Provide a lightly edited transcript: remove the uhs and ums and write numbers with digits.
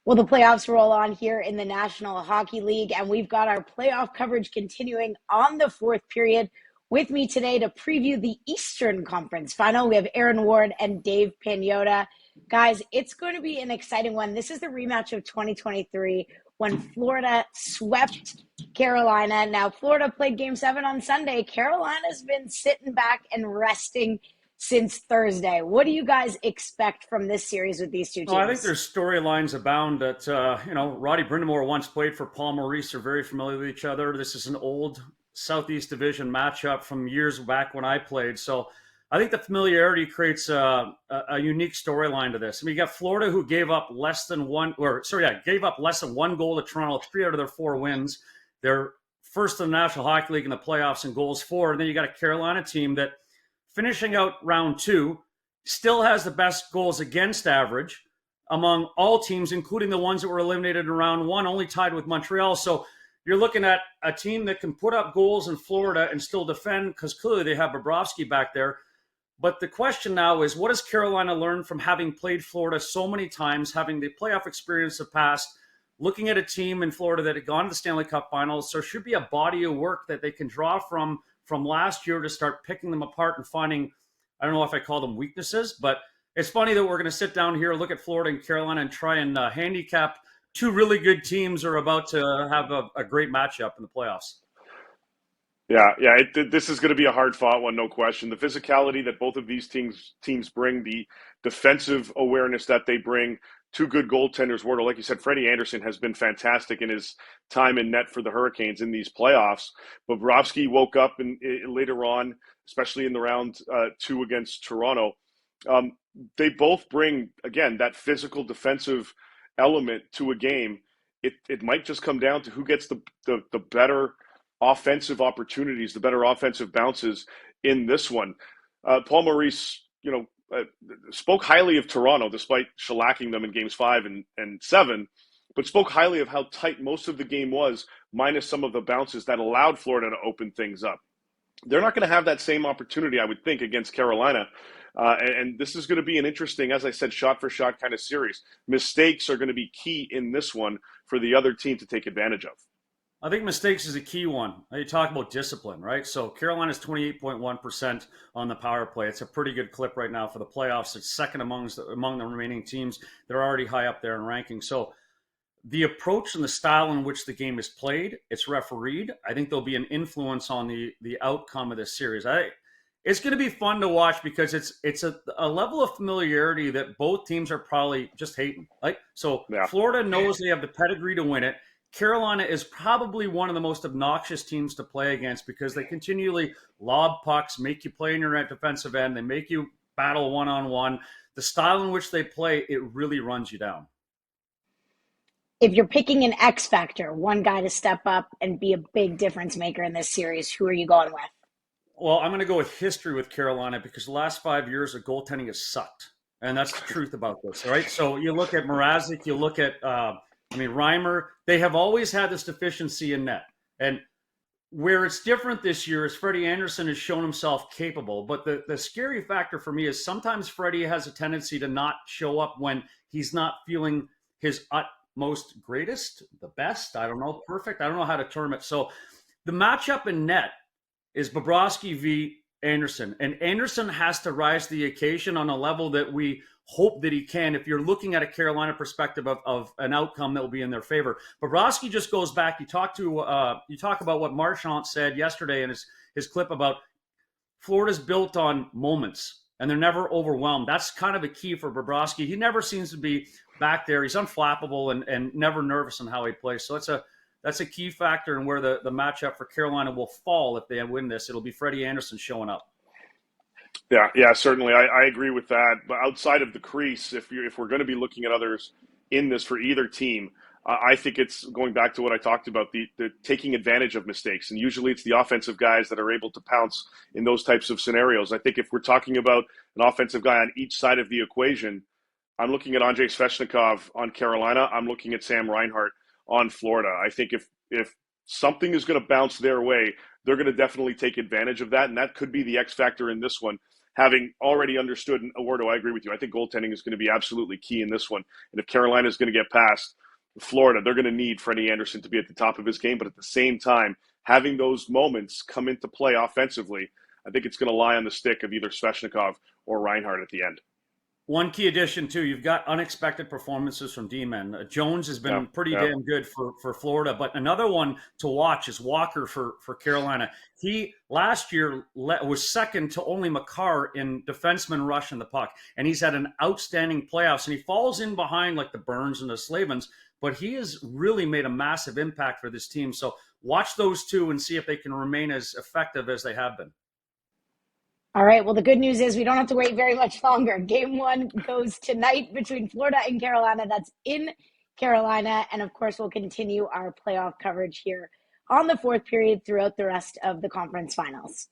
Well, the playoffs roll on here in the National Hockey League, and we've got our playoff coverage continuing on the fourth period. With me today to preview the Eastern Conference Final, we have Aaron Ward and Dave Pagnotta. Guys, it's going to be an exciting one. This is the rematch of 2023 when Florida swept Carolina. Now, Florida played Game 7 on Sunday. Carolina's been sitting back and resting since Thursday. What do you guys expect from this series with these two teams? Well, I think there's storylines abound that, Roddy Brind'Amour once played for Paul Maurice. They're very familiar with each other. This is an old Southeast Division matchup from years back when I played. So I think the familiarity creates a unique storyline to this. I mean, you got Florida, who gave up less than one goal to Toronto, 3 out of their 4 wins. They're first in the National Hockey League in the playoffs in goals for. And then you got a Carolina team that, finishing out round 2, still has the best goals against average among all teams, including the ones that were eliminated in round 1, only tied with Montreal. So you're looking at a team that can put up goals in Florida and still defend, because clearly they have Bobrovsky back there. But the question now is, what does Carolina learn from having played Florida so many times, having the playoff experience of past, looking at a team in Florida that had gone to the Stanley Cup Finals? So there should be a body of work that they can draw from last year to start picking them apart and finding, I don't know if I call them weaknesses, but it's funny that we're going to sit down here, look at Florida and Carolina, and try and handicap 2 really good teams who are about to have a great matchup in the playoffs. This is going to be a hard-fought one, no question. The physicality that both of these teams bring, the defensive awareness that they bring, 2 good goaltenders. Ward, like you said, Freddie Anderson has been fantastic in his time in net for the Hurricanes in these playoffs. Bobrovsky woke up later on, especially in the round 2 against Toronto. They both bring, again, that physical defensive element to a game. It might just come down to who gets the better offensive opportunities, the better offensive bounces in this one. Paul Maurice, spoke highly of Toronto despite shellacking them in games 5 and 7, but spoke highly of how tight most of the game was, minus some of the bounces that allowed Florida to open things up. They're not going to have that same opportunity, I would think, against Carolina. And this is going to be an interesting, as I said, shot-for-shot kind of series. Mistakes are going to be key in this one for the other team to take advantage of. I think mistakes is a key one. You talk about discipline, right? So Carolina's 28.1% on the power play. It's a pretty good clip right now for the playoffs. It's second among the remaining teams. They're already high up there in ranking. So the approach and the style in which the game is played, it's refereed. I think there'll be an influence on the outcome of this series. It's going to be fun to watch because it's a level of familiarity that both teams are probably just hating. Florida knows they have the pedigree to win it. Carolina is probably one of the most obnoxious teams to play against because they continually lob pucks, make you play in your defensive end. They make you battle one-on-one. The style in which they play, it really runs you down. If you're picking an X factor, one guy to step up and be a big difference maker in this series, who are you going with? Well, I'm going to go with history with Carolina because the last 5 years, the goaltending has sucked. And that's the truth about this, right? So you look at Mrazek, you look at Reimer, they have always had this deficiency in net. And where it's different this year is Freddie Anderson has shown himself capable. But the scary factor for me is sometimes Freddie has a tendency to not show up when he's not feeling his utmost greatest, the best, I don't know, perfect. I don't know how to term it. So the matchup in net is Bobrovsky v. Anderson. And Anderson has to rise to the occasion on a level that we hope that he can if you're looking at a Carolina perspective of an outcome that will be in their favor. Bobrovsky just goes back. You talk about what Marchand said yesterday in his clip about Florida's built on moments, and they're never overwhelmed. That's kind of a key for Bobrovsky. He never seems to be back there. He's unflappable and never nervous in how he plays. So that's a key factor in where the matchup for Carolina will fall if they win this. It'll be Freddie Anderson showing up. Yeah, certainly. I agree with that. But outside of the crease, if we're going to be looking at others in this for either team, I think it's going back to what I talked about, the taking advantage of mistakes. And usually it's the offensive guys that are able to pounce in those types of scenarios. I think if we're talking about an offensive guy on each side of the equation, I'm looking at Andrei Svechnikov on Carolina. I'm looking at Sam Reinhart on Florida. I think if something is going to bounce their way, they're going to definitely take advantage of that. And that could be the X factor in this one. having already understood, and Eduardo, I agree with you. I think goaltending is going to be absolutely key in this one. And if Carolina is going to get past Florida, they're going to need Freddie Anderson to be at the top of his game. But at the same time, having those moments come into play offensively, I think it's going to lie on the stick of either Svechnikov or Reinhart at the end. One key addition, too, you've got unexpected performances from D-men. Jones has been pretty damn good for Florida, but another one to watch is Walker for Carolina. He last year was second to only Makar in defenseman rush in the puck, and he's had an outstanding playoffs, and he falls in behind like the Burns and the Slavens, but he has really made a massive impact for this team. So watch those two and see if they can remain as effective as they have been. All right. Well, the good news is we don't have to wait very much longer. Game 1 goes tonight between Florida and Carolina. That's in Carolina. And of course, we'll continue our playoff coverage here on the fourth period throughout the rest of the conference finals.